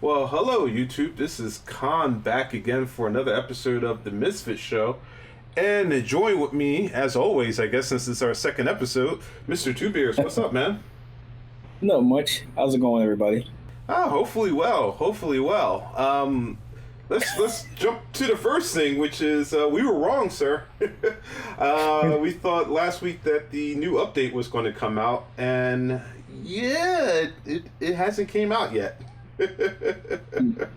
Well, hello, YouTube. This is Khan back again for another episode of the Misfit Show. And join with me, as always, I guess, since it's our second episode, Mr. Two Beers. What's up, man? Not much. How's it going, everybody? Hopefully well. Hopefully well. Let's jump to the first thing, which is we were wrong, sir. We thought last week that the new update was going to come out, and yeah, it hasn't came out yet. It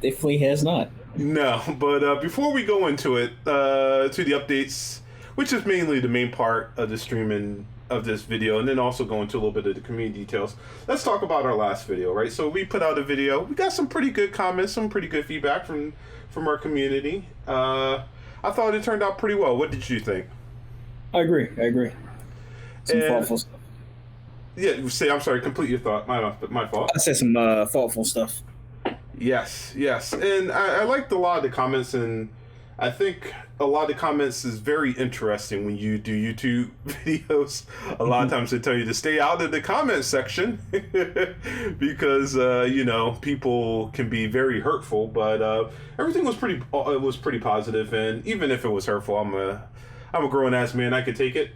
definitely has not. No, but before we go into it, to the updates, which is mainly the main part of the streaming of this video, and then also go into a little bit of the community details, let's talk about our last video, right? So we put out a video. We got some pretty good comments, some pretty good feedback from our community. I thought it turned out pretty well. What did you think? I agree. Some thoughtful stuff. Yeah, I'm sorry, complete your thought. My fault. I said some thoughtful stuff. Yes, and I liked a lot of the comments, and I think a lot of the comments is very interesting when you do YouTube videos. A lot of times they tell you to stay out of the comment section because people can be very hurtful. But everything was pretty positive, and even if it was hurtful, I'm a grown ass man. I could take it.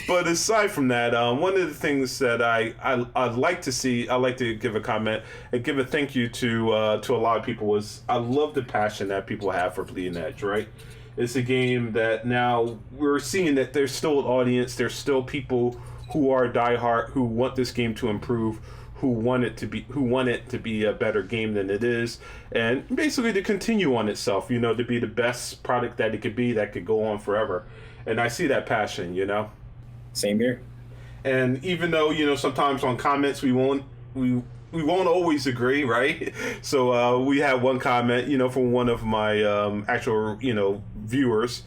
But aside from that, one of the things that I'd like to see, I'd like to give a comment and give a thank you to a lot of people, was I love the passion that people have for Bleeding Edge, right? It's a game that now we're seeing that there's still an audience, there's still people who are diehard, who want this game to improve, who want it to be a better game than it is, and basically to continue on itself, to be the best product that it could be, that could go on forever. And I see that passion, Same here. And even though, sometimes on comments we won't always agree, right? So we had one comment, from one of my actual, viewers,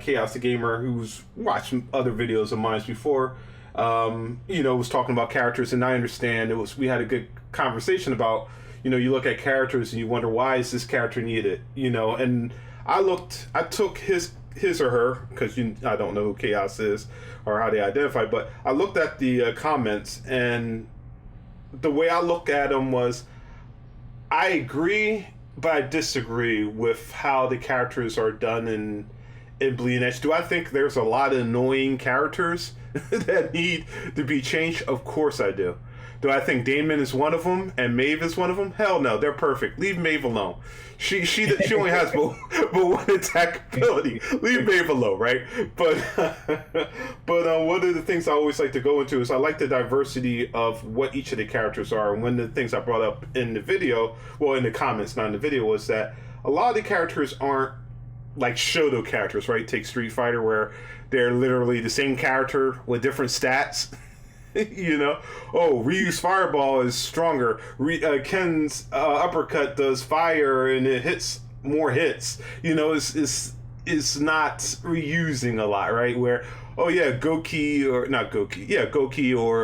Chaos the Gamer, who's watched other videos of mine before, was talking about characters, and I understand we had a good conversation about, you look at characters and you wonder, why is this character needed, and I took his or her, because I don't know who Chaos is or how they identify, but I looked at the comments, and the way I look at them was, I agree, but I disagree with how the characters are done in Bleeding Edge. Do I think there's a lot of annoying characters that need to be changed? Of course I do. Do I think Damon is one of them and Maeve is one of them? Hell no, they're perfect. Leave Maeve alone. She only has but one attack ability. Leave Maeve alone, right? But one of the things I always like to go into is I like the diversity of what each of the characters are. And one of the things I brought up in the video, well, in the comments, not in the video, was that a lot of the characters aren't like Shoto characters, right? Take Street Fighter, where they're literally the same character with different stats. Ryu's fireball is stronger. Ken's uppercut does fire and it hits more hits. It's not reusing a lot, right? Where Goki or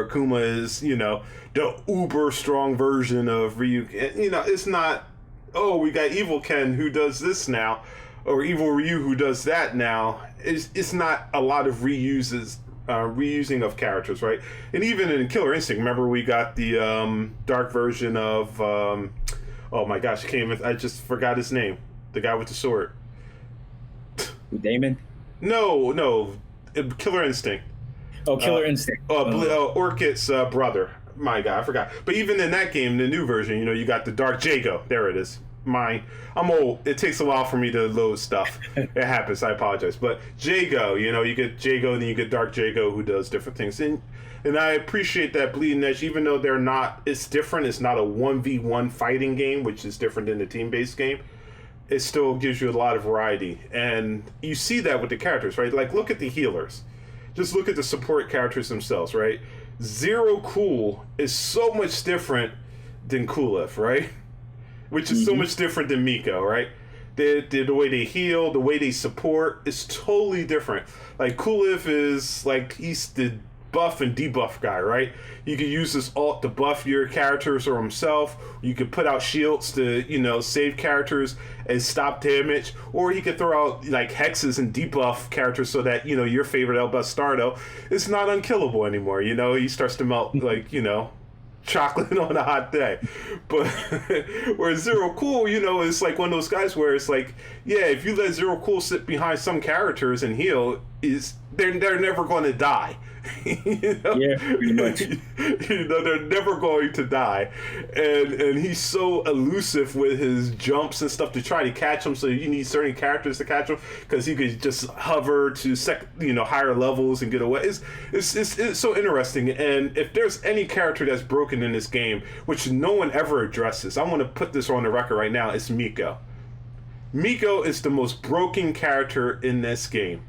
Akuma is the uber strong version of Ryu. It's not. Oh, we got Evil Ken who does this now, or Evil Ryu who does that now. It's not a lot of reusing of characters, right? And even in Killer Instinct, remember we got the dark version of oh my gosh, I just forgot his name. The guy with the sword. Damon? No, Killer Instinct. Oh, Killer Instinct. Orchid's brother. My God, I forgot. But even in that game, the new version, you got the Dark Jago. There it is. I'm old. It takes a while for me to load stuff. It happens. I apologize. But Jago, you get Jago, and then you get Dark Jago, who does different things. And I appreciate that Bleeding Edge, even though it's different. It's not a 1v1 fighting game, which is different than the team-based game. It still gives you a lot of variety. And you see that with the characters, right? Like, look at the healers. Just look at the support characters themselves, right? Zero Cool is so much different than Coolif, right? Which is so much different than Miko, right? The way they heal, the way they support is totally different. Like, Coolif is like, he's the buff and debuff guy, right? You can use this alt to buff your characters or himself. You can put out shields to, save characters and stop damage. Or he could throw out like hexes and debuff characters so that, your favorite El Bastardo is not unkillable anymore. He starts to melt like, chocolate on a hot day. But where Zero Cool, you know, is like one of those guys where it's like, yeah, if you let Zero Cool sit behind some characters and heal, they're never going to die. You know? Yeah, pretty much. You know, they're never going to die, and he's so elusive with his jumps and stuff to try to catch them. So you need certain characters to catch them because he could just hover to higher levels and get away. It's so interesting. And if there's any character that's broken in this game, which no one ever addresses, I want to put this on the record right now. It's Miko. Miko is the most broken character in this game.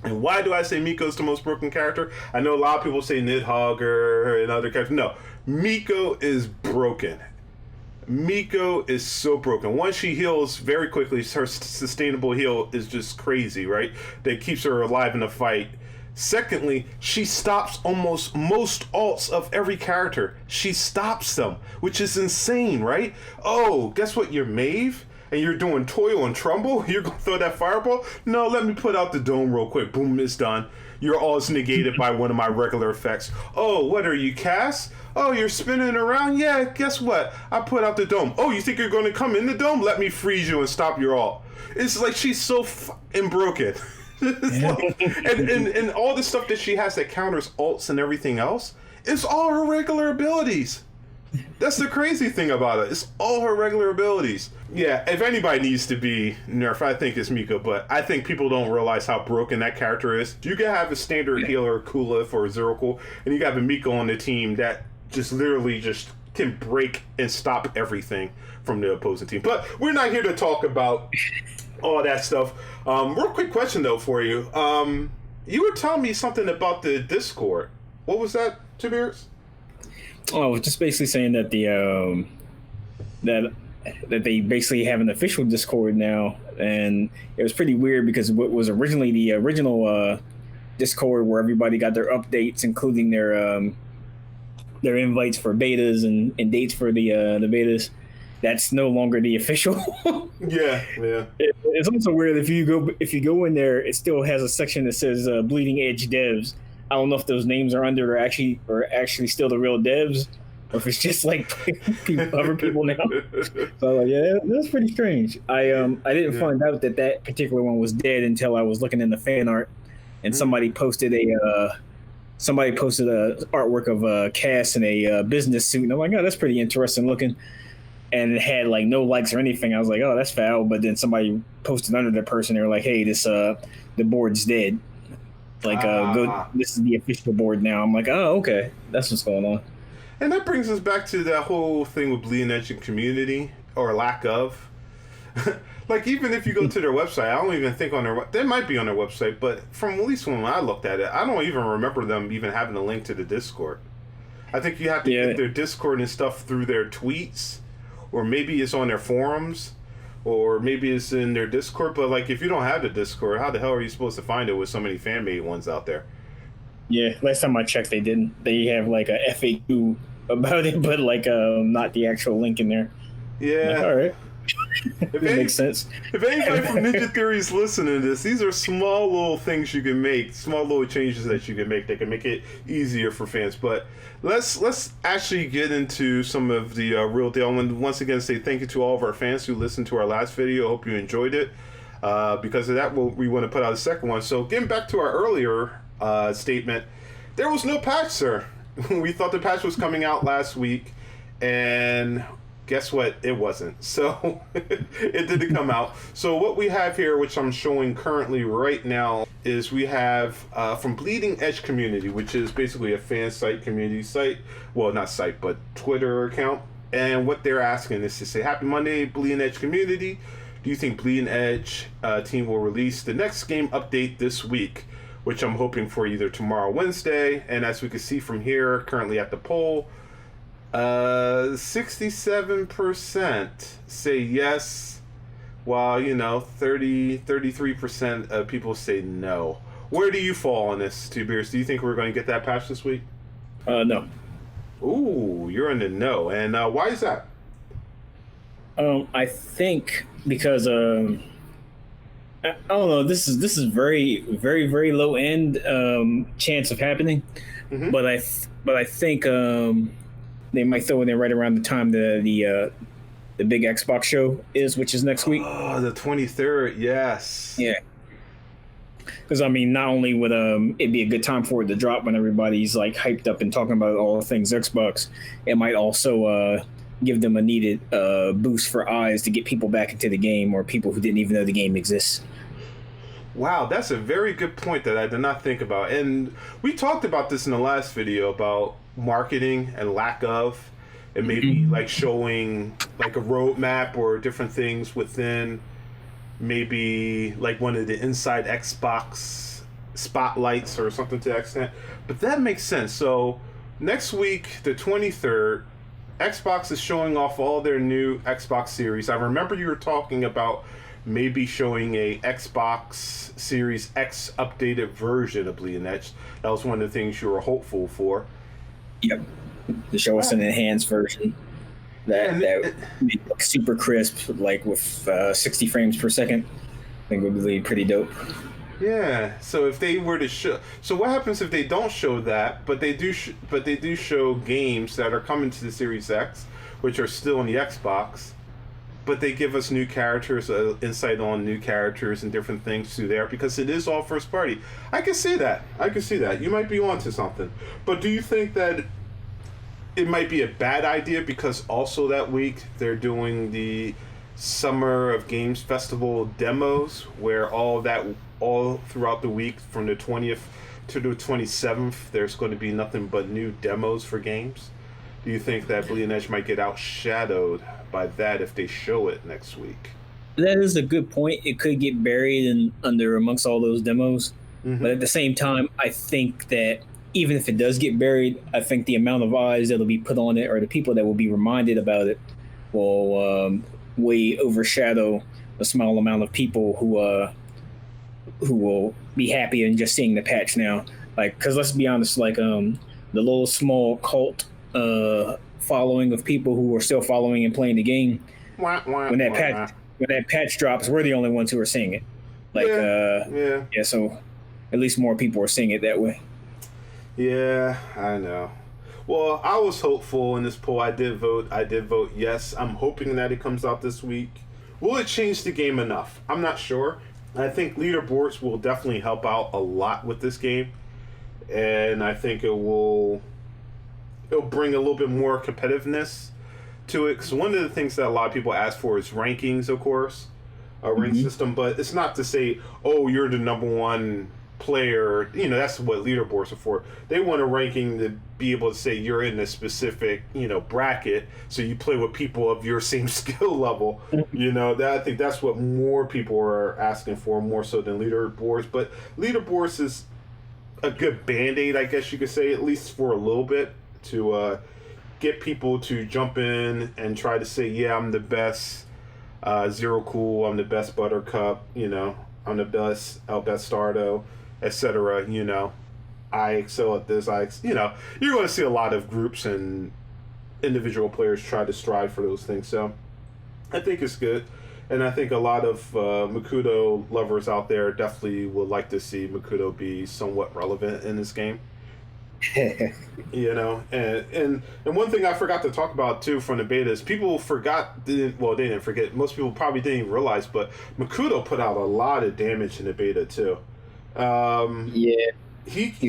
And why do I say Miko's the most broken character? I know a lot of people say Nidhogger and other characters. No, Miko is broken. Miko is so broken. Once she heals very quickly, her sustainable heal is just crazy, right? That keeps her alive in the fight. Secondly, she stops almost most ults of every character. She stops them, which is insane, right? Oh, guess what? You're Maeve? And you're doing Toil and Trumbull? You're going to throw that fireball? No, let me put out the dome real quick. Boom, it's done. Your all is negated by one of my regular effects. Oh, what are you, Cass? Oh, you're spinning around? Yeah, guess what? I put out the dome. Oh, you think you're going to come in the dome? Let me freeze you and stop your all. It's like she's so fucking broken. Like, and all the stuff that she has that counters ults and everything else, it's all her regular abilities. That's the crazy thing about it. It's all her regular abilities. Yeah, if anybody needs to be nerfed, I think it's Miko, but I think people don't realize how broken that character is. You can have a standard healer, Kulif or Zero Cool, and you have a Miko on the team that just literally just can break and stop everything from the opposing team. But we're not here to talk about all that stuff. Real quick question, though, for you. You were telling me something about the Discord. What was that, Two Beards? Oh, I was just basically saying that that they basically have an official Discord now, and it was pretty weird because what was originally the original Discord where everybody got their updates, including their invites for betas and dates for the betas. That's no longer the official. Yeah. It's also weird if you go in there, it still has a section that says Bleeding Edge Devs. I don't know if those names are under or actually still the real devs, or if it's just like other people now. So yeah, that's pretty strange. I didn't find out that particular one was dead until I was looking in the fan art, and somebody posted a artwork of Cass in a business suit, and I'm like, oh, that's pretty interesting looking. And it had like no likes or anything. I was like, oh, that's foul. But then somebody posted under the person. They were like, hey, the board's dead. Like, this is the official board now. I'm like, oh, okay. That's what's going on. And that brings us back to that whole thing with Bleeding Edge and community, or lack of. Like, even if you go to their website, I don't even think on their... They might be on their website, but from at least when I looked at it, I don't even remember them even having a link to the Discord. I think you have to get their Discord and stuff through their tweets, or maybe it's on their forums, or maybe it's in their Discord. But like, if you don't have the Discord, how the hell are you supposed to find it with so many fan-made ones out there? Yeah, last time I checked, they didn't. They have like a FAQ about it, but like not the actual link in there. Yeah. Like, all right. It makes sense. If anybody from Ninja Theory is listening to this, these are small little things you can make, small little changes that you can make that can make it easier for fans. But let's actually get into some of the real deal. And once again, say thank you to all of our fans who listened to our last video. I hope you enjoyed it. Because of that, we want to put out a second one. So getting back to our earlier statement, there was no patch, sir. We thought the patch was coming out last week, and guess what? It wasn't. So it didn't come out. So what we have here, which I'm showing currently right now, is we have from Bleeding Edge Community, which is basically a fan site, community site. Well, not site, but Twitter account. And what they're asking is to say, Happy Monday, Bleeding Edge Community. Do you think Bleeding Edge team will release the next game update this week? Which I'm hoping for either tomorrow or Wednesday. And as we can see from here, currently at the poll, 67% say yes, while 33% of people say no. Where do you fall on this, Two Beers? Do you think we're going to get that patch this week? No. Ooh, you're in the no. And why is that? I think because I don't know. This is very, very, very low end chance of happening, but I think they might throw it in right around the time the big Xbox show is, which is next week. Oh, the 23rd. Yes. Yeah. Because I mean, not only would it be a good time for it to drop when everybody's like hyped up and talking about all things Xbox, it might also give them a needed boost for eyes to get people back into the game, or people who didn't even know the game exists. Wow, that's a very good point that I did not think about. And we talked about this in the last video about marketing and lack of, and maybe like showing like a roadmap or different things within maybe like one of the inside Xbox spotlights or something to that extent. But that makes sense. So next week, the 23rd, Xbox is showing off all their new Xbox Series. I remember you were talking about maybe showing a Xbox Series X updated version of Bleeding Edge. That was one of the things you were hopeful for. Yep. To show us an enhanced version that made look super crisp, like with 60 frames per second. I think would be pretty dope. Yeah. So if they were to show, so what happens if they don't show that, but they do show games that are coming to the Series X, which are still in the Xbox, but they give us new characters, insight on new characters and different things through there, because it is all first party. I can see that. You might be onto something. But do you think that it might be a bad idea because also that week they're doing the Summer of Games Festival demos, where all throughout the week from the 20th to the 27th, there's going to be nothing but new demos for games? Do you think that Bleeding Edge might get outshadowed by that if they show it next week? That is a good point. It could get buried under amongst all those demos. But at the same time, I think that even if it does get buried, I think the amount of eyes that'll be put on it, or the people that will be reminded about it, will way overshadow a small amount of people who will be happy in just seeing the patch now. Like, because let's be honest, like the little small cult following of people who are still following and playing the game, when that patch drops, we're the only ones who are seeing it. Like, yeah. So at least more people are seeing it that way. Yeah, I know. Well, I was hopeful in this poll. I did vote yes. I'm hoping that it comes out this week. Will it change the game enough? I'm not sure. I think leaderboards will definitely help out a lot with this game, and I think it'll bring a little bit more competitiveness to it. Because one of the things that a lot of people ask for is rankings, of course, a rank system. But it's not to say, oh, you're the number one player. That's what leaderboards are for. They want a ranking to be able to say you're in a specific bracket, so you play with people of your same skill level. I think that's what more people are asking for, more so than leaderboards. But leaderboards is a good band-aid, I guess you could say, at least for a little bit, to get people to jump in and try to say, yeah, I'm the best Zero Cool, I'm the best Buttercup, I'm the best Albestardo, etc. I excel at this. you're going to see a lot of groups and individual players try to strive for those things. So I think it's good, and I think a lot of Makuto lovers out there definitely would like to see Makuto be somewhat relevant in this game. And one thing I forgot to talk about too from the beta is people they didn't forget. Most people probably didn't even realize, but Makuto put out a lot of damage in the beta too. He could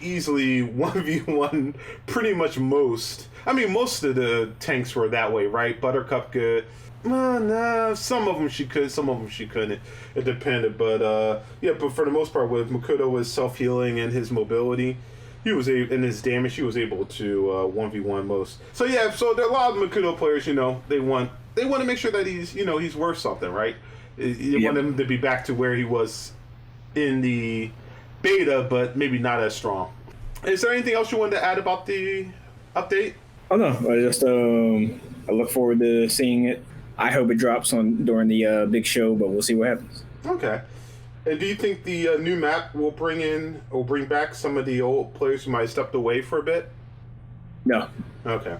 easily 1v1 pretty much most. I mean, most of the tanks were that way, right? Buttercup could. Well, no, some of them she could, some of them she couldn't. It depended, but but for the most part, with Makuto with self-healing and his mobility, and his damage, he was able to 1v1 most. So so there are a lot of Makuto players. They want to make sure that he's worth something, right? You want him to be back to where he was in the beta, but maybe not as strong. Is there anything else you wanted to add about the update? Oh no, I look forward to seeing it. I hope it drops during the big show, but we'll see what happens. Okay. And do you think the new map will bring back some of the old players who might have stepped away for a bit? No. Okay.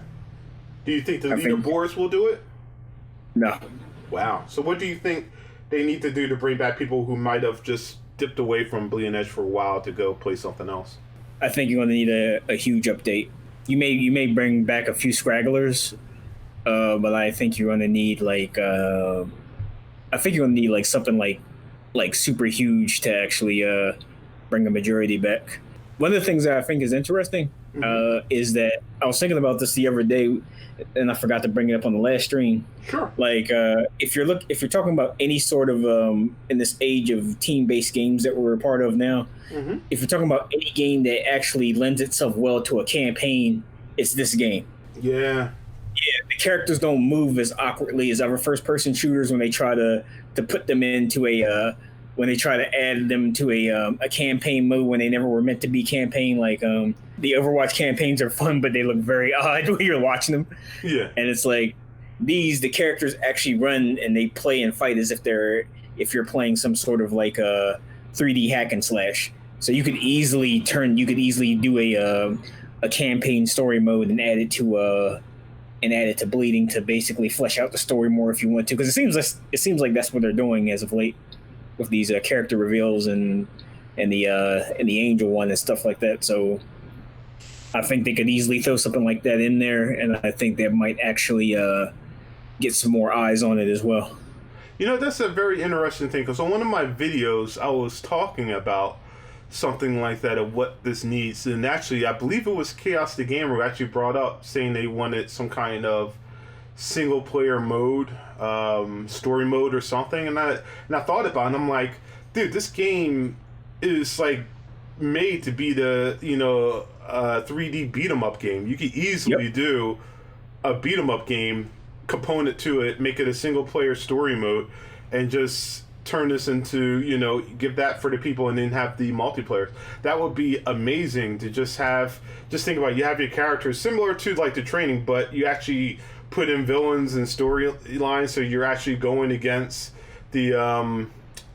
Do you think the leaderboards will do it? No. Wow. So what do you think they need to do to bring back people who might have just dipped away from Bleeding Edge for a while to go play something else? I think you're going to need a huge update. you may bring back a few scragglers, but I think you're gonna need I think you're gonna need like something like super huge to actually bring a majority back. One of the things that I think is interesting is that I was thinking about this the other day, and I forgot to bring it up on the last stream. Sure. Like if you're talking about any sort of in this age of team-based games that we're a part of now, if you're talking about any game that actually lends itself well to a campaign, it's this game. Yeah. Yeah, the characters don't move as awkwardly as other first-person shooters when they try to put them into when they try to add them to a campaign mode when they never were meant to be campaign. Like the Overwatch campaigns are fun, but they look very odd when you're watching them. Yeah, and it's like the characters actually run and they play and fight as if you're playing some sort of like a 3D hack and slash. So you could easily do a campaign story mode and add it to bleeding to basically flesh out the story more if you want to, because it seems like that's what they're doing as of late with these character reveals and the angel one and stuff like that. So I think they could easily throw something like that in there, and I think that might actually get some more eyes on it as well. You know, that's a very interesting thing, because on one of my videos I was talking about something like that of what this needs, and actually I believe it was Chaos the Gamer who actually brought up saying they wanted some kind of single player mode, story mode or something, and I thought about it and I'm like, dude, this game is like made to be the 3D beat 'em up game. You could easily do a beat 'em up game component to it, make it a single player story mode, and just turn this into, give that for the people and then have the multiplayer. That would be amazing to just think about, you have your characters similar to like the training, but you actually put in villains and storylines, so you're actually going against the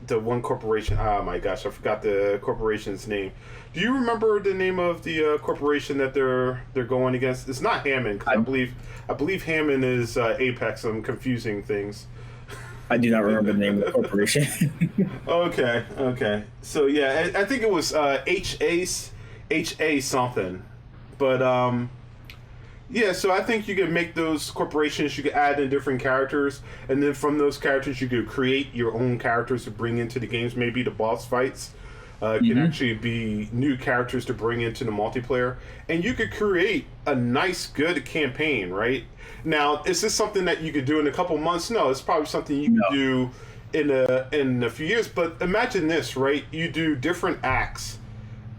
one corporation. Oh my gosh, I forgot the corporation's name. Do you remember the name of the corporation that they're going against? It's not Hammond, 'cause I believe Hammond is Apex. I'm confusing things. I do not remember the name of the corporation. Okay. So yeah, I think it was HA something, but yeah. So I think you could make those corporations. You could add in different characters, and then from those characters, you could create your own characters to bring into the games. Maybe the boss fights can actually be new characters to bring into the multiplayer, and you could create a nice, good campaign. Right now, is this something that you could do in a couple months? No, it's probably something you could do in a few years. But imagine this, right? You do different acts,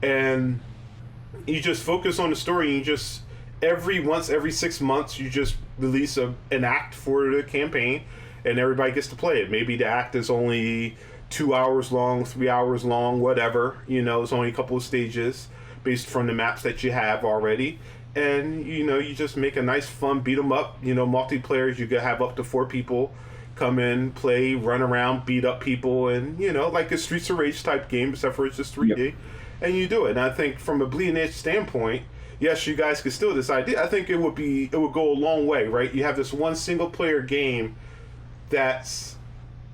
and you just focus on the story. And you just every 6 months, you just release an act for the campaign, and everybody gets to play it. Maybe the act is only 2 hours long, 3 hours long, whatever. It's only a couple of stages based from the maps that you have already. And, you just make a nice, fun beat 'em up. Multiplayers, you could have up to 4 people come in, play, run around, beat up people, and, like a Streets of Rage type game, except for it's just 3D. Yep. And you do it. And I think from a Bleeding Edge standpoint, yes, you guys could steal this idea. I think it would go a long way, right? You have this one single player game that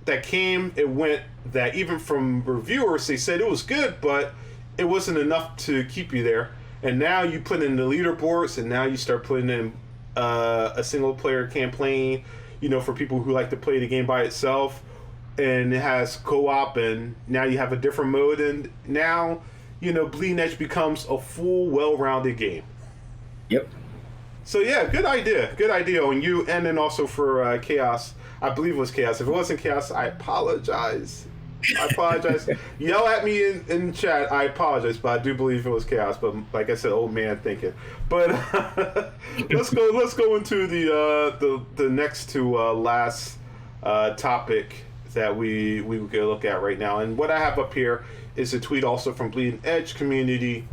even from reviewers, they said it was good, but it wasn't enough to keep you there. And now you put in the leaderboards, and now you start putting in a single player campaign, for people who like to play the game by itself, and it has co-op, and now you have a different mode, and now Bleeding Edge becomes a full, well-rounded game. Yep. So yeah, good idea on you, and then also for Chaos. I believe it was Chaos. If it wasn't Chaos, I apologize. Yell at me in chat. I apologize, but I do believe it was Chaos. But like I said, old man thinking. But let's go into the next to last topic that we could look at right now. And what I have up here is a tweet also from Bleeding Edge community,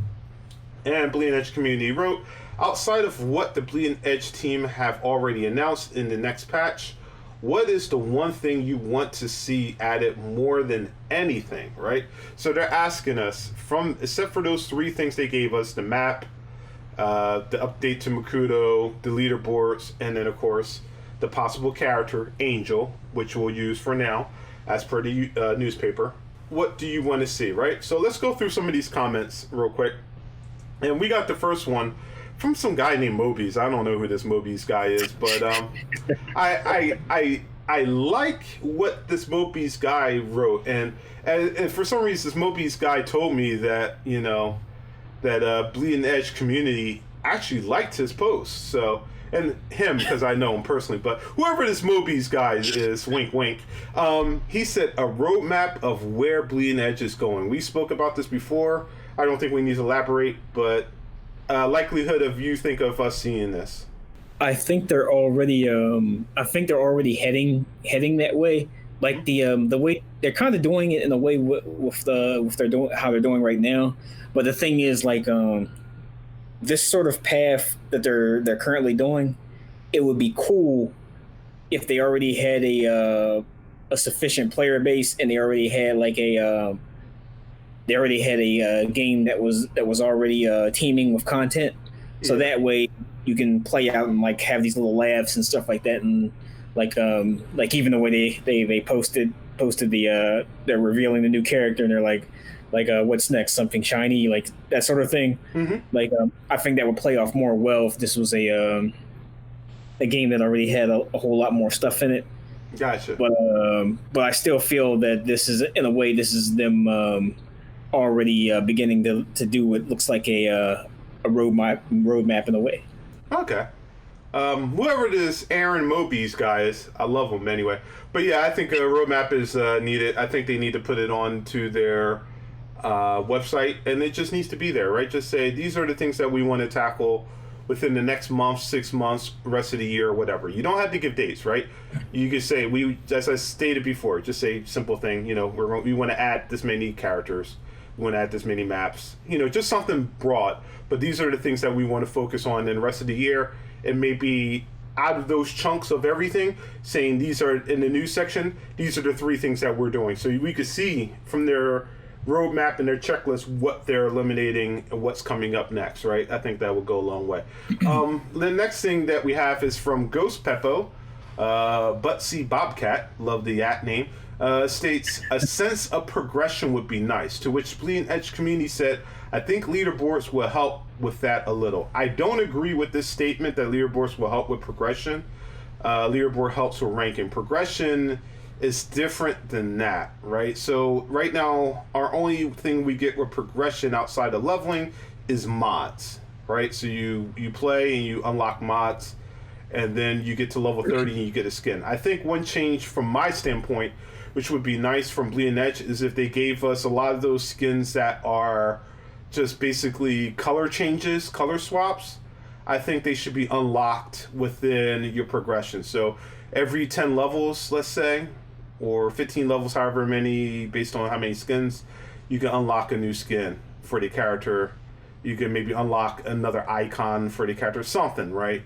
and Bleeding Edge community wrote, outside of what the Bleeding Edge team have already announced in the next patch, what is the one thing you want to see added more than anything, right? So they're asking us, except for those 3 things they gave us, the map, the update to Makuto, the leaderboards, and then, of course, the possible character, Angel, which we'll use for now, as per the newspaper. What do you want to see, right? So let's go through some of these comments real quick. And we got the first one from some guy named Mobius. I don't know who this Mobius guy is, but I like what this Mobius guy wrote, and for some reason, this Mobius guy told me that that Bleeding Edge community actually liked his post. So, and him because I know him personally, but whoever this Mobius guy is, wink wink, he said a roadmap of where Bleeding Edge is going. We spoke about this before. I don't think we need to elaborate, but likelihood of you think of us seeing this. I think they're already heading that way. Like the way they're kind of doing it in a way with their doing how they're doing right now. But the thing is, like, this sort of path that they're currently doing, it would be cool if they already had a sufficient player base and they already had a game that was already teeming with content. So that way you can play out and like have these little laughs and stuff like that, and like even the way they posted the they're revealing the new character and they're like what's next, something shiny, like that sort of thing. Like I think that would play off more well if this was a game that already had a whole lot more stuff in it. Gotcha. But I still feel that this is, in a way, this is them already beginning to do what looks like a roadmap in a way. Okay. Whoever this Aaron Mobius guy is, I love him anyway. But yeah, I think a roadmap is needed. I think they need to put it onto their website, and it just needs to be there, right? Just say, these are the things that we want to tackle within the next month, 6 months, rest of the year, or whatever. You don't have to give dates, right? You can say, as I stated before, just say simple thing, we want to add this many characters. We want to add this many maps. Just something broad. But these are the things that we want to focus on in the rest of the year. It may be out of those chunks of everything, saying these are in the news section, these are the 3 things that we're doing. So we could see from their roadmap and their checklist what they're eliminating and what's coming up next, right? I think that would go a long way. The next thing that we have is from Ghost Peppo, Butsy Bobcat, love the at name, states, a sense of progression would be nice, to which Bleeding Edge community said, I think leaderboards will help with that a little. I don't agree with this statement that leaderboards will help with progression. Leaderboard helps with ranking. Progression is different than that, right? So right now, our only thing we get with progression outside of leveling is mods, right? So you play and you unlock mods, and then you get to level 30 and you get a skin. I think one change from my standpoint, which would be nice from Bleeding Edge, is if they gave us a lot of those skins that are just basically color changes, color swaps. I think they should be unlocked within your progression. So every 10 levels, let's say, or 15 levels, however many, based on how many skins, you can unlock a new skin for the character. You can maybe unlock another icon for the character, something, right?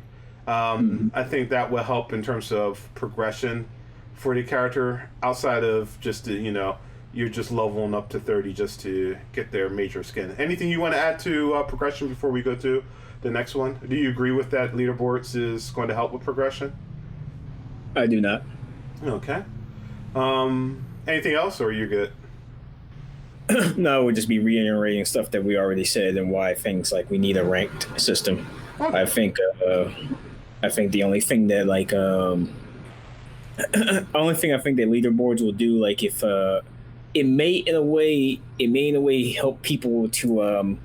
I think that will help in terms of progression for the character, outside of just you're just leveling up to 30 just to get their major skin. Anything you want to add to progression before we go to the next one? Do you agree with that leaderboards is going to help with progression? I do not. Okay. Anything else, or are you good? No, it would just be reiterating stuff that we already said and why things like we need a ranked system. Okay. I think the only thing that only thing I think that leaderboards will do, like if it may in a way help people to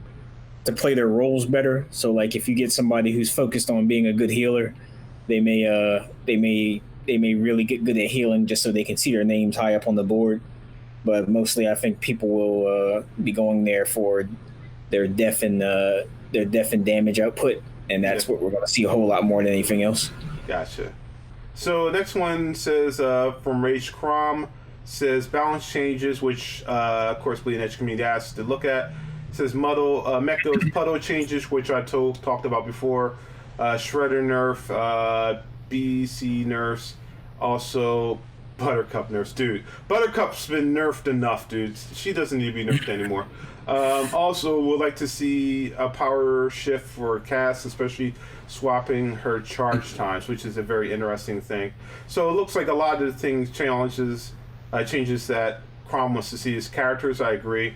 play their roles better. So like if you get somebody who's focused on being a good healer, they may really get good at healing just so they can see their names high up on the board. But mostly I think people will be going there for their def and damage output, and that's what we're going to see a whole lot more than anything else. Gotcha. So next one says from Rage Crom, says balance changes, which of course Bleeding Edge community asked to look at. It says Mechdo's puddle changes, which I talked about before. Shredder nerf, BC nerfs, also Buttercup nerfs. Dude, Buttercup's been nerfed enough, dude. She doesn't need to be nerfed anymore. Also, would like to see a power shift for Cass, especially swapping her charge times, which is a very interesting thing. So it looks like a lot of the changes that Crom wants to see as characters. I agree.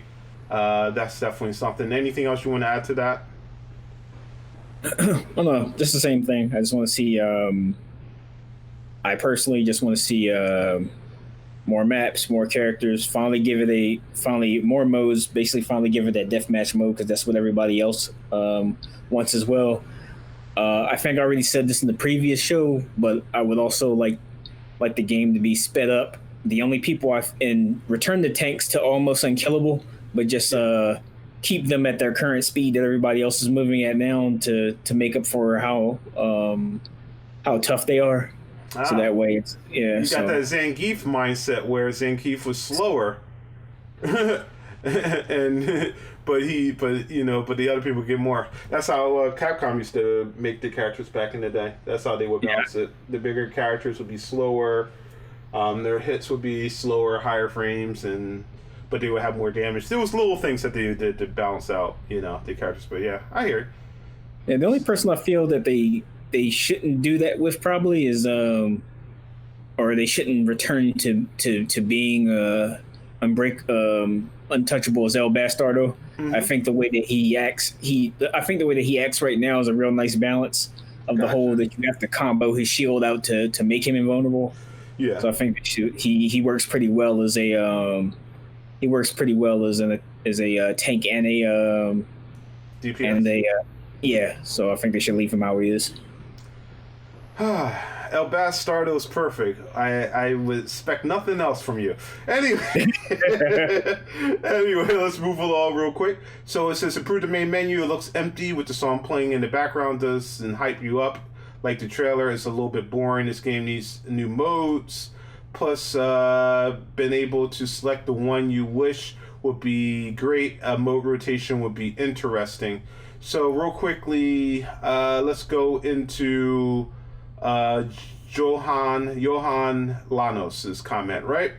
That's definitely something. Anything else you want to add to that? Oh no, just the same thing. I just want to see. I personally just want to see more maps, more characters. Finally more modes. Basically, finally give it that deathmatch mode because that's what everybody else wants as well. I think I already said this in the previous show, but I would also like the game to be sped up. The only people and return the tanks to almost unkillable, but just keep them at their current speed that everybody else is moving at now to make up for how tough they are. So that way, it's you got that Zangief mindset where Zangief was slower, and but the other people get more. That's how Capcom used to make the characters back in the day. That's how they would balance it. The bigger characters would be slower, their hits would be slower, higher frames, but they would have more damage. There was little things that they did to balance out, the characters. But yeah, I hear it. Yeah, the only person I feel that they shouldn't do that with probably is or they shouldn't return to being untouchable as El Bastardo. Mm-hmm. I think the way that he acts right now is a real nice balance of the whole that you have to combo his shield out to make him invulnerable. Yeah. So I think that he works pretty well as a tank and a DPS. And so I think they should leave him how he is. El Bastardo is perfect. I would expect nothing else from you. Anyway, let's move along real quick. So it says improve the main menu. It looks empty with the song playing in the background. Doesn't hype you up like the trailer. It's a little bit boring. This game needs new modes. Plus, been able to select the one you wish would be great. A mode rotation would be interesting. So real quickly, let's go into Johan Lanos' comment, right?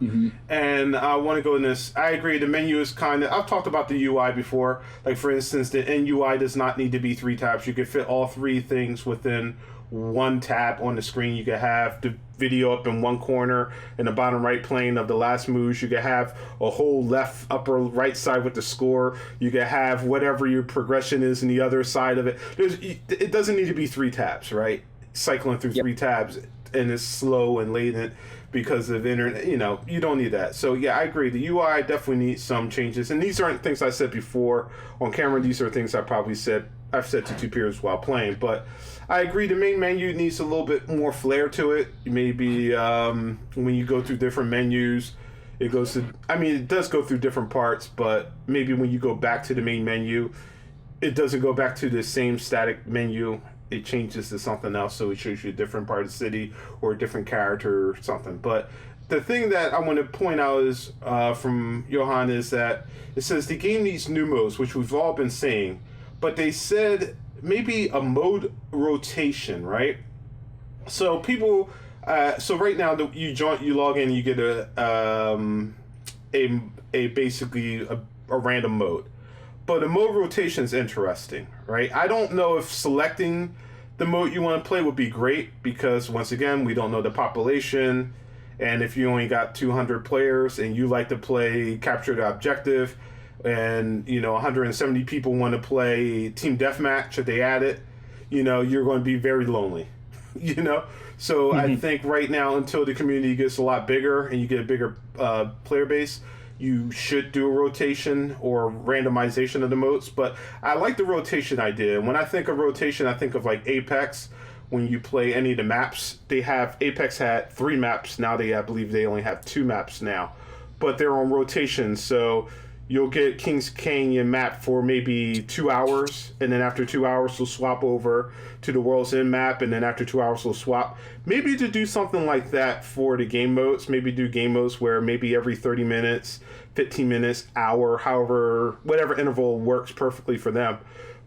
Mm-hmm. And I want to go in this. I agree. The menu is I've talked about the UI before. Like, for instance, the NUI does not need to be 3 tabs. You could fit all 3 things within 1 tab on the screen. You could have the video up in one corner in the bottom right plane of the last moves. You could have a whole left upper right side with the score. You could have whatever your progression is in the other side of it. It doesn't need to be 3 tabs, right? Cycling through 3 tabs and it's slow and latent because of internet. You don't need that. So yeah, I agree. The UI definitely needs some changes, and these aren't things I said before on camera. These are things I've said to 2 peers while playing, but I agree. The main menu needs a little bit more flair to it. Maybe when you go through different menus, it does go through different parts, but maybe when you go back to the main menu, it doesn't go back to the same static menu. It changes to something else, so it shows you a different part of the city or a different character or something. But the thing that I want to point out is from Johan is that it says the game needs new modes, which we've all been saying, but they said maybe a mode rotation, right? So people, so right now you log in, you get basically a random mode, but a mode rotation is interesting, right? I don't know if selecting the mode you want to play would be great because once again we don't know the population, and if you only got 200 players and you like to play capture the objective, and 170 people want to play team deathmatch, if they add it, you're going to be very lonely. So mm-hmm. I think right now, until the community gets a lot bigger and you get a bigger player base, you should do a rotation or randomization of the modes. But I like the rotation idea. When I think of rotation, I think of like Apex. When you play any of the maps, Apex had 3 maps. Now I believe they only have 2 maps now, but they're on rotation. So you'll get Kings Canyon map for maybe 2 hours, and then after 2 hours, they'll swap over to the World's End map, and then after 2 hours, they'll swap. Maybe to do something like that for the game modes, maybe do game modes where maybe every 30 minutes, 15 minutes, hour, however, whatever interval works perfectly for them,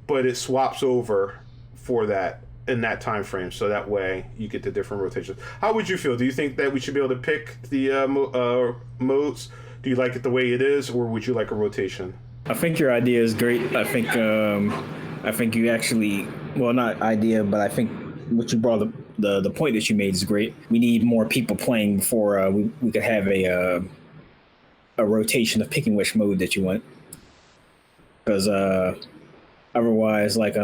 but it swaps over for that in that time frame, so that way you get the different rotations. How would you feel? Do you think that we should be able to pick the modes? Do you like it the way it is, or would you like a rotation? I think your idea is great. I think you actually, well, not idea, but I think what you brought the point that you made is great. We need more people playing before we could have a rotation of picking which mode that you want. Because Otherwise, like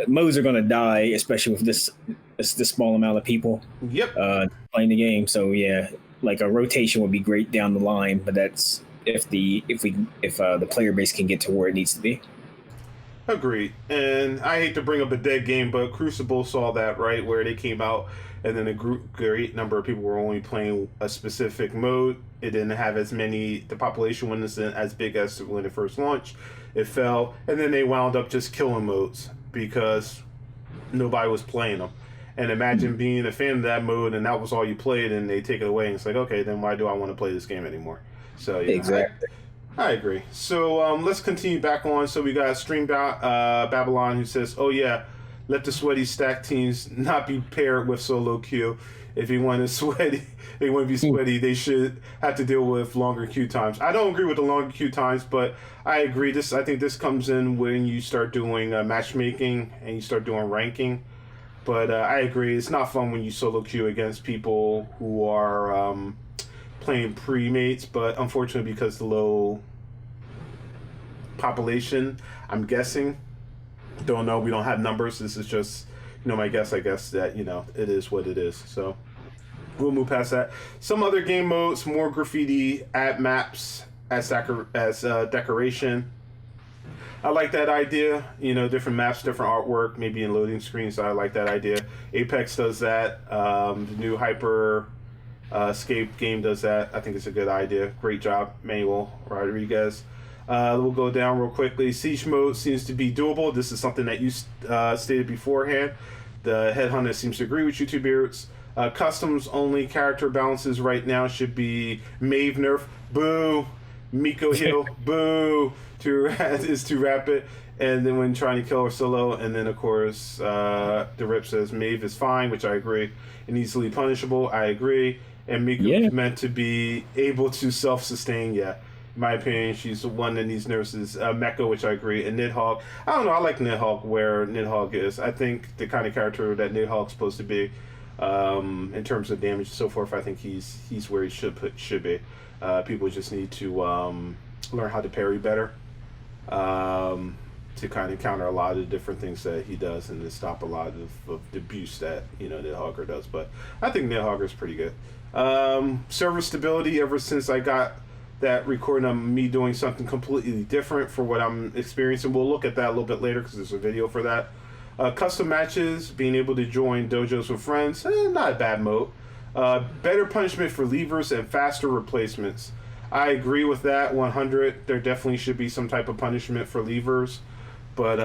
modes are gonna die, especially with this small amount of people Yep. playing the game. So yeah, like a rotation would be great down the line, but that's if the player base can get to where it needs to be. Agreed. And I hate to bring up a dead game, but Crucible saw that, right? Where they came out and then a great number of people were only playing a specific mode. It didn't have as many, the population wasn't as big as when it first launched. It fell. And then they wound up just killing modes because nobody was playing them. And imagine being a fan of that mode and that was all you played and they take it away and it's like, okay, then why do I want to play this game anymore? So, yeah. Exactly. I agree. So let's continue back on. So we got Stream Babylon who says, "Oh yeah, let the sweaty stack teams not be paired with solo queue. If you want to they want to be sweaty, they should have to deal with longer queue times." I don't agree with the longer queue times, but I agree. I think this comes in when you start doing matchmaking and you start doing ranking. But I agree, it's not fun when you solo queue against people who are playing pre-mates, but unfortunately because the low population, I'm guessing, don't know, we don't have numbers, this is just my guess, I guess that it is what it is. So we'll move past that. Some other game modes, more graffiti, add maps as decoration. I like that idea, different maps, different artwork, maybe in loading screens. So I like that idea. Apex does that. The new Hyper Escape game does that. I think it's a good idea. Great job, Manuel Rodriguez. We'll go down real quickly. Siege mode seems to be doable. This is something that you stated beforehand. The Headhunter seems to agree with you, Two Beards. Customs only character balances right now should be Maeve nerf. Boo. Miko Hill. Boo. Is too rapid. And then when trying to kill her solo, and then of course the Rip says Maeve is fine, which I agree, and easily punishable. I agree. And Miko is meant to be able to self-sustain. Yeah, in my opinion, she's the one that needs nurses. Mecha, which I agree, and Nidhogg. I don't know. I like Nidhogg where Nidhogg is. I think the kind of character that Nidhogg's supposed to be, in terms of damage and so forth. I think he's where he should be. People just need to learn how to parry better. To kind of counter a lot of the different things that he does and to stop a lot of the abuse that Nidhogger does. But I think Nidhogger is pretty good. Server stability, ever since I got that recording of me doing something completely different for what I'm experiencing. We'll look at that a little bit later because there's a video for that. Custom matches, being able to join dojos with friends, not a bad mode. Better punishment for leavers and faster replacements. I agree with that 100. There definitely should be some type of punishment for leavers. But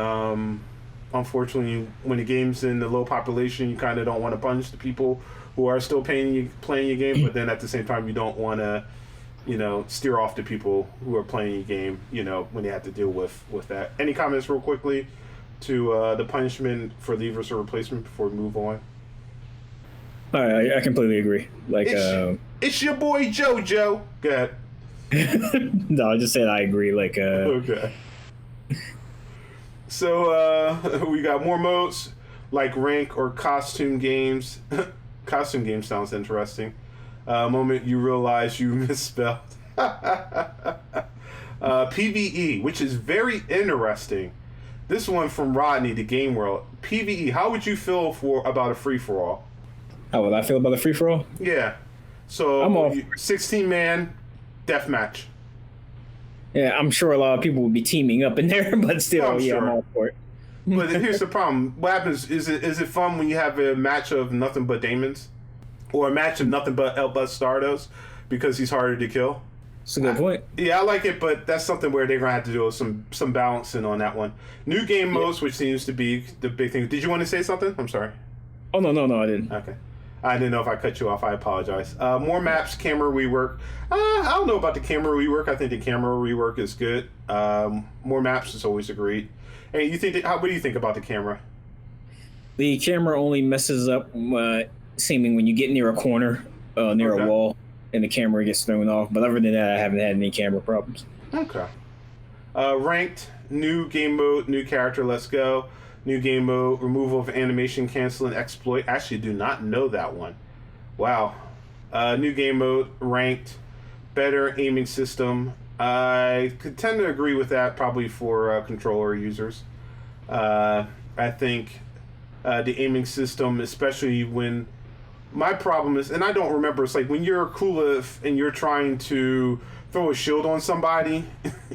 unfortunately, when the game's in the low population, you kind of don't want to punish the people who are still playing your game. But then at the same time, you don't want to, steer off the people who are playing your game, when they have to deal with that. Any comments real quickly to the punishment for leavers or replacement before we move on? I completely agree. Like, it's your boy JoJo. Go ahead. No, I just said I agree. Like, okay. So we got more modes like rank or costume games. Costume game sounds interesting. Moment you realize you misspelled. PvE, which is very interesting. This one from Rodney, the Game World. PvE, how would you feel about a free-for-all? How would I feel about a free-for-all? Yeah. So, I'm all 16-man deathmatch. Yeah, I'm sure a lot of people would be teaming up in there, but still, I'm all for it. But here's the problem. What happens, is it fun when you have a match of nothing but Daemons? Or a match of nothing but Elbus Stardos? Because he's harder to kill? That's a good point. Yeah, I like it, but that's something where they're going to have to do some balancing on that one. New game modes, which seems to be the big thing. Did you want to say something? I'm sorry. Oh, no, I didn't. Okay. I didn't know if I cut you off. I apologize. More maps, camera rework. I don't know about the camera rework. I think the camera rework is good. More maps is always agreed. And you think? What do you think about the camera? The camera only messes up seeming when you get near a corner, near a wall, and the camera gets thrown off. But other than that, I haven't had any camera problems. Okay. Ranked, new game mode, new character. Let's go. New game mode, removal of animation, canceling exploit. Actually, do not know that one. Wow. New game mode, ranked, better aiming system, I could tend to agree with that, probably for controller users. I think the aiming system, especially when my problem is, and I don't remember, it's like when you're Kulif and you're trying to throw a shield on somebody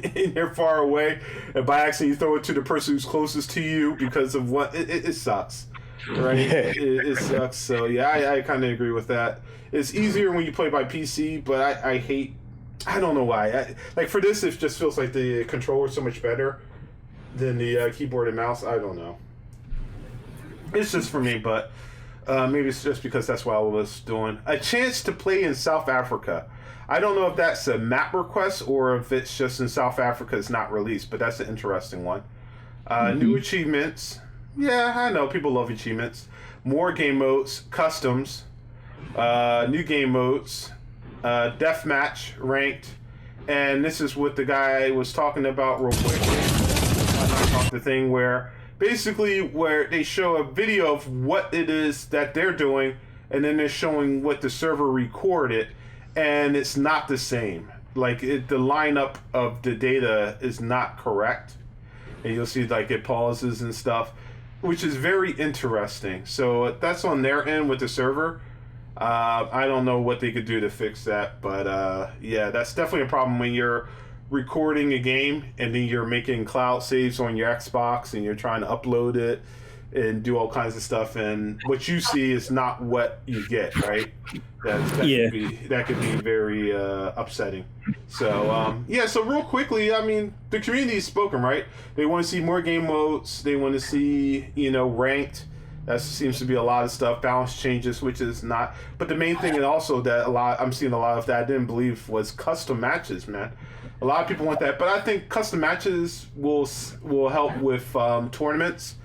and they're far away, and by accident you throw it to the person who's closest to you because of what it sucks, right? It sucks. So yeah, I kind of agree with that. It's easier when you play by PC, but I hate. I don't know why. Like for this, it just feels like the controller's so much better than the keyboard and mouse. I don't know. It's just for me, but maybe it's just because that's what I was doing. A chance to play in South Africa. I don't know if that's a map request or if it's just in South Africa it's not released, but that's an interesting one. New achievements. Yeah, I know. People love achievements. More game modes, customs, new game modes, deathmatch, ranked, and this is what the guy was talking about real quick. The thing where basically where they show a video of what it is that they're doing, and then they're showing what the server recorded, and it's not the same. Like the lineup of the data is not correct, and you'll see like it pauses and stuff, which is very interesting. So that's on their end with the server. I don't know what they could do to fix that, but yeah, that's definitely a problem when you're recording a game and then you're making cloud saves on your Xbox and you're trying to upload it and do all kinds of stuff, and what you see is not what you get, right? That could be very upsetting. So yeah, so real quickly, I mean, the community's spoken, right? They want to see more game modes. They want to see, ranked. That seems to be a lot of stuff. Balance changes, which is not. But the main thing, and also that I'm seeing a lot of that I didn't believe, was custom matches, man. A lot of people want that, but I think custom matches will help with tournaments,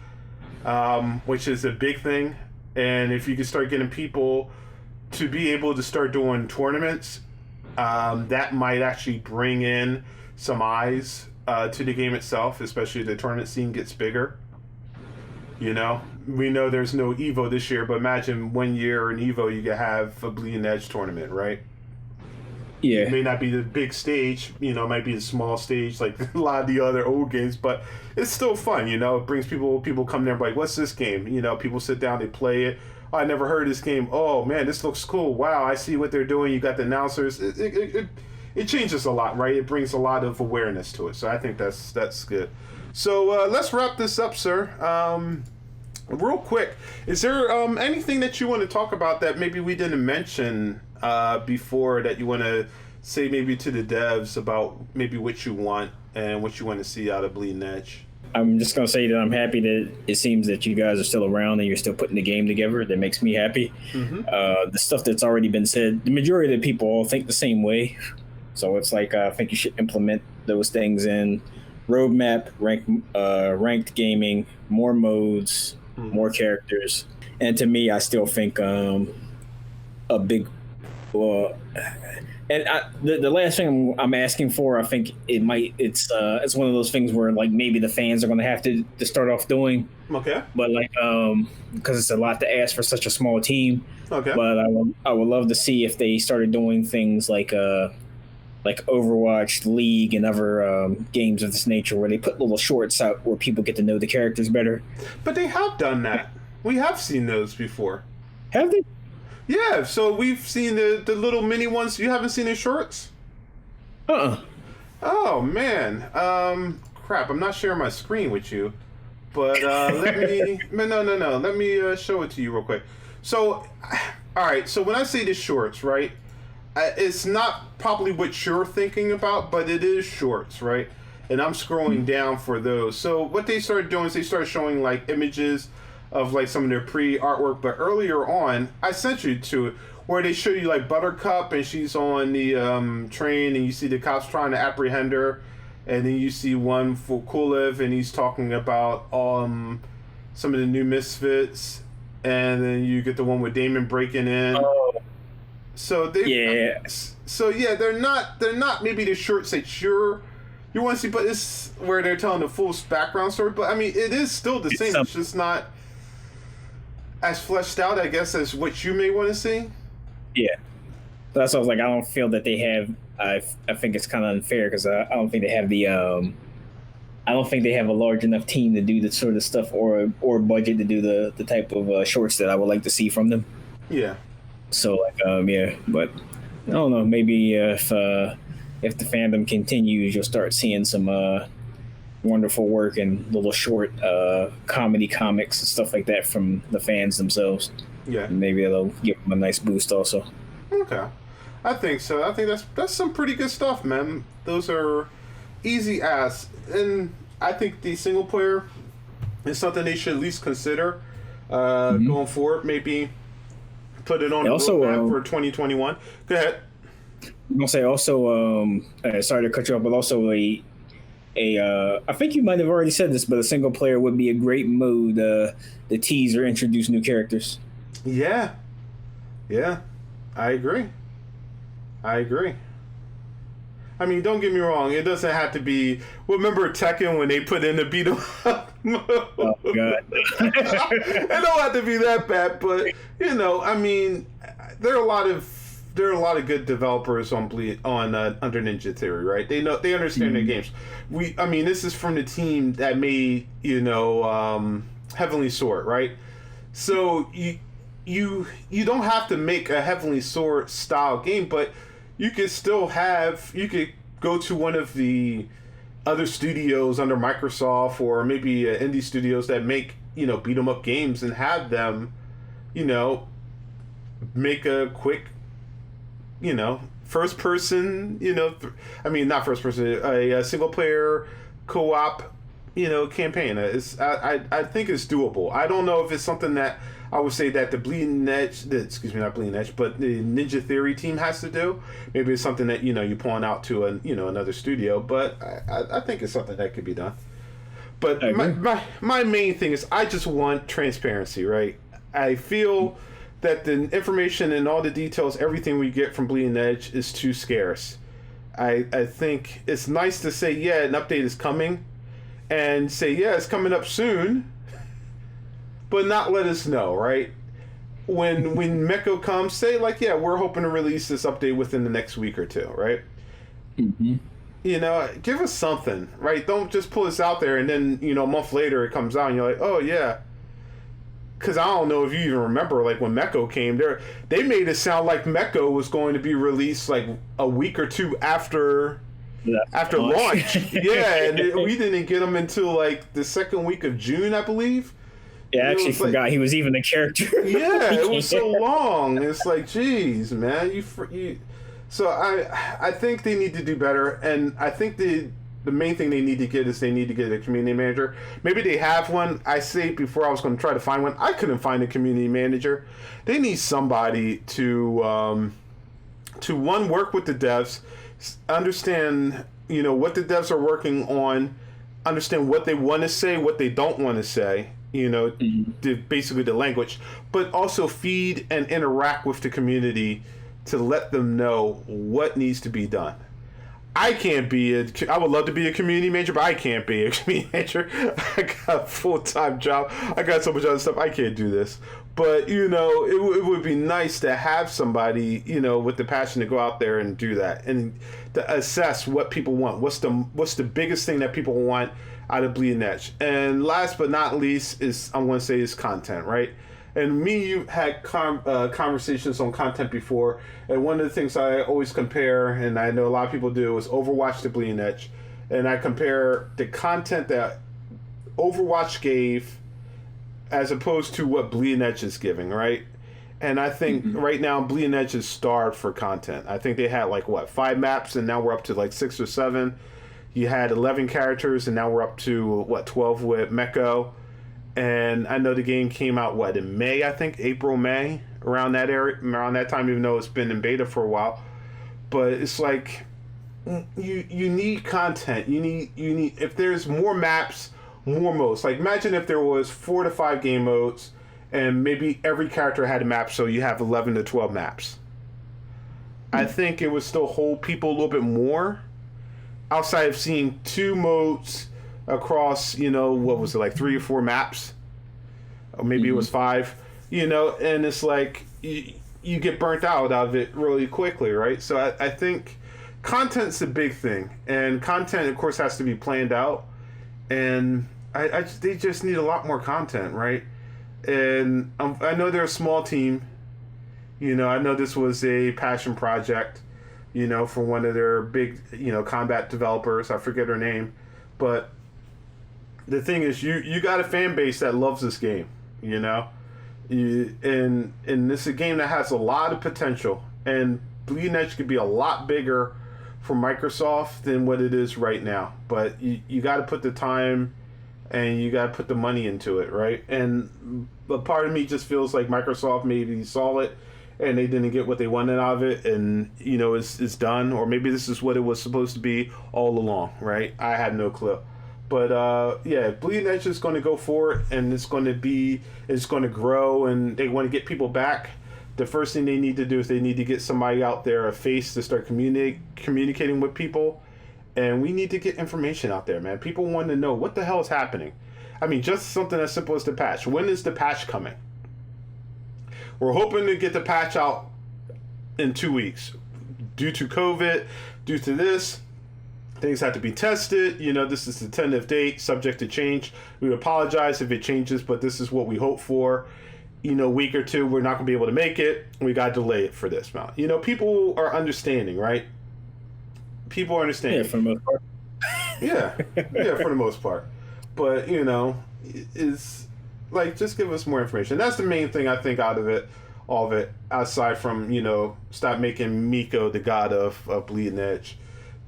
which is a big thing. And if you can start getting people to be able to start doing tournaments, that might actually bring in some eyes to the game itself, especially if the tournament scene gets bigger. We know there's no Evo this year, but imagine 1 year in Evo you could have a Bleeding Edge tournament, right? Yeah. It may not be the big stage, it might be a small stage like a lot of the other old games, but it's still fun, It brings people come there like, what's this game? People sit down, they play it. Oh, I never heard of this game. Oh, man, this looks cool. Wow, I see what they're doing. You got the announcers. It changes a lot, right? It brings a lot of awareness to it. So I think that's good. So let's wrap this up, sir. Real quick, is there anything that you want to talk about that maybe we didn't mention before that you want to say maybe to the devs about maybe what you want and what you want to see out of Bleeding Edge? I'm just going to say that I'm happy that it seems that you guys are still around and you're still putting the game together. That makes me happy. Mm-hmm. The stuff that's already been said, the majority of the people all think the same way. So it's like, I think you should implement those things in roadmap, ranked gaming, more modes, more characters. And to me, I still think a big... the last thing I'm asking for, I think it's one of those things where like maybe the fans are going to have to start off doing. Okay. But like because it's a lot to ask for such a small team. Okay. But I would love to see if they started doing things like Overwatch, League, and other games of this nature where they put little shorts out where people get to know the characters better. But they have done that. We have seen those before. Have they? Yeah, so we've seen the little mini ones. You haven't seen the shorts? Oh, man. Crap, I'm not sharing my screen with you. But let me... No. Let me show it to you real quick. So, all right, so when I say the shorts, right, it's not probably what you're thinking about, but it is shorts, right? And I'm scrolling down for those. So what they started doing is they started showing, like, images of like some of their pre-artwork, but earlier on, I sent you to it, where they show you like Buttercup and she's on the train and you see the cops trying to apprehend her, and then you see one for Kulev and he's talking about some of the new Misfits, and then you get the one with Damon breaking in. So they're not maybe the shorts that you want to see, but it's where they're telling the full background story. But I mean, it is still the same. It's just not as fleshed out, I guess, as what you may want to see. Yeah. That's why I was like, I don't feel that they have... I think it's kind of unfair because I don't think they have the I don't think they have a large enough team to do the sort of stuff or budget to do the type of shorts that I would like to see from them. Yeah. So like yeah, but I don't know. Maybe if the fandom continues, you'll start seeing some wonderful work and little short comedy comics and stuff like that from the fans themselves. Yeah. And maybe it'll give them a nice boost also. Okay. I think so. I think that's some pretty good stuff, man. Those are easy as, and I think the single player is something they should at least consider going forward. Maybe put it on the roadmap for 2021. Go ahead. I'm gonna say also, sorry to cut you off, but also I think you might have already said this, but a single player would be a great mode to tease or introduce new characters. Yeah, I agree. I mean, don't get me wrong. It doesn't have to be. Well, remember Tekken when they put in the beat 'em up mode? Oh God! It don't have to be that bad, but I mean, there are a lot of good developers on under Ninja Theory, right? They understand their games. I mean, this is from the team that made Heavenly Sword, right? So you don't have to make a Heavenly Sword style game, but you could go to one of the other studios under Microsoft or maybe indie studios that make beat 'em up games and have them make a quick first person not first person, a single player co-op campaign. I think it's doable. I don't know if it's something that I would say that not Bleeding Edge, but the Ninja Theory team has to do. Maybe it's something that you're pulling out to another studio. But I think it's something that could be done. But my main thing is I just want transparency, right? I feel that the information and all the details, everything we get from Bleeding Edge is too scarce. I think it's nice to say, yeah, an update is coming, and say, yeah, it's coming up soon, but not let us know, right? When Meko comes, say, like, yeah, we're hoping to release this update within the next week or two, right? Mm-hmm. Give us something, right? Don't just pull this out there and then, a month later it comes out and you're like, oh, yeah. Because I don't know if you even remember, like, when Meko came there, they made it sound like Meko was going to be released, like, a week or two after launch. Yeah, and we didn't get them until, like, the second week of June, I believe. Yeah, I actually forgot he was even a character. Yeah, it was so long. It's like, geez, man, you. So I think they need to do better, and I think the main thing they need to get is they need to get a community manager. Maybe they have one. I say before I was going to try to find one. I couldn't find a community manager. They need somebody to one, work with the devs, understand what the devs are working on, understand what they want to say, what they don't want to say. Basically the language, but also feed and interact with the community to let them know what needs to be done. I would love to be a community manager, but I can't be a community manager. I got a full-time job. I got so much other stuff. I can't do this. But, it would be nice to have somebody, with the passion to go out there and do that and to assess what people want. What's the biggest thing that people want out of Bleeding Edge? And last but not least is content, right? And you had conversations on content before, and one of the things I always compare, and I know a lot of people do, is Overwatch to Bleeding Edge, and I compare the content that Overwatch gave as opposed to what Bleeding Edge is giving, right? And I think right now Bleeding Edge is starved for content. I think they had 5 maps, and now we're up to 6 or 7. You had 11 characters, and now we're up to 12 with Meko. And I know the game came out in May, I think, April, May, around that time, even though it's been in beta for a while. But it's like you need content. You need if there's more maps, more modes. Like, imagine if there was 4 to 5 game modes, and maybe every character had a map, so you have 11 to 12 maps. I think it would still hold people a little bit more, outside of seeing 2 modes across, 3 or 4 maps, or maybe it was 5, and it's like you get burnt out of it really quickly, right? So I think content's a big thing, and content, of course, has to be planned out. And they just need a lot more content, right? And I know they're a small team. I know this was a passion project, for one of their big, combat developers. I forget her name, but the thing is, you got a fan base that loves this game, and this is a game that has a lot of potential, and Bleeding Edge could be a lot bigger for Microsoft than what it is right now. But you got to put the time and you got to put the money into it, right? But part of me just feels like Microsoft maybe saw it and they didn't get what they wanted out of it, and it's done, or maybe this is what it was supposed to be all along, right? I had no clue. But yeah, Bleeding Edge is going to go forward, and it's going to grow, and they want to get people back. The first thing they need to do is they need to get somebody out there, a face, to start communicating with people, and we need to get information out there, man. People want to know what the hell is happening. I mean, just something as simple as the patch. When is the patch coming? We're hoping to get the patch out in 2 weeks. Due to COVID, due to this, things have to be tested. This is the tentative date, subject to change. We apologize if it changes, but this is what we hope for. Week or two, we're not going to be able to make it. We got to delay it for this amount. People are understanding, right? People are understanding. Yeah, for the most part. Yeah, for the most part. But, it's like, just give us more information. That's the main thing I think out of it, all of it, aside from, stop making Miko the god of Bleeding Edge,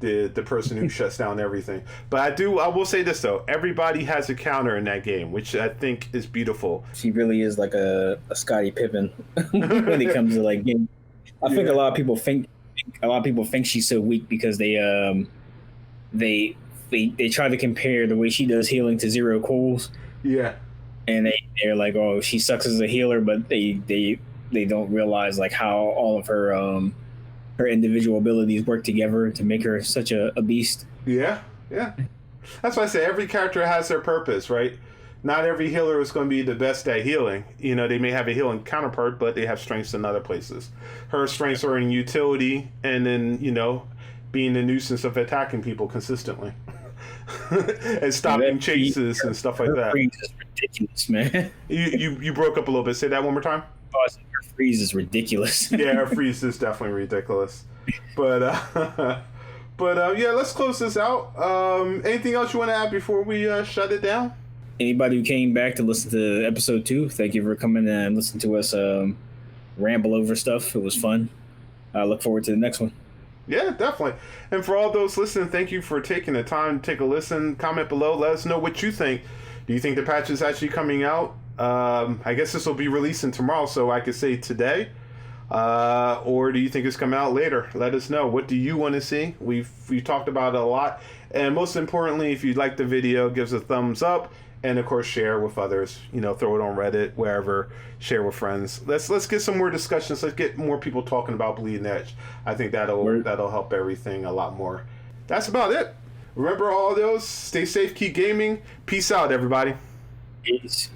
the person who shuts down everything. But I will say this, though. Everybody has a counter in that game, which I think is beautiful. She really is like a Scottie Pippen when it comes to like game. I think a lot of people think she's so weak because they try to compare the way she does healing to Zero Cool's. Yeah. And they're like, oh, she sucks as a healer, but they don't realize like how all of her individual abilities work together to make her such a beast. Yeah. That's why I say every character has their purpose, right? Not every healer is going to be the best at healing. They may have a healing counterpart, but they have strengths in other places. Her strengths are in utility and then, being the nuisance of attacking people consistently. And stopping chases and stuff like that. Her freeze is ridiculous, man. You broke up a little bit. Say that one more time. Oh, her freeze is ridiculous. Yeah, her freeze is definitely ridiculous. But yeah, let's close this out. Anything else you want to add before we shut it down? Anybody who came back to listen to episode 2, thank you for coming and listening to us ramble over stuff. It was fun. I look forward to the next one. Yeah, definitely. And for all those listening, thank you for taking the time to take a listen. Comment below. Let us know what you think. Do you think the patch is actually coming out? I guess this will be releasing tomorrow, so I could say today. Or do you think it's coming out later? Let us know. What do you want to see? We've talked about it a lot. And most importantly, if you like the video, give us a thumbs up. And of course, share with others. Throw it on Reddit, wherever. Share with friends. Let's get some more discussions. Let's get more people talking about Bleeding Edge. I think that'll help everything a lot more. That's about it. Remember all those. Stay safe. Keep gaming. Peace out, everybody. Peace.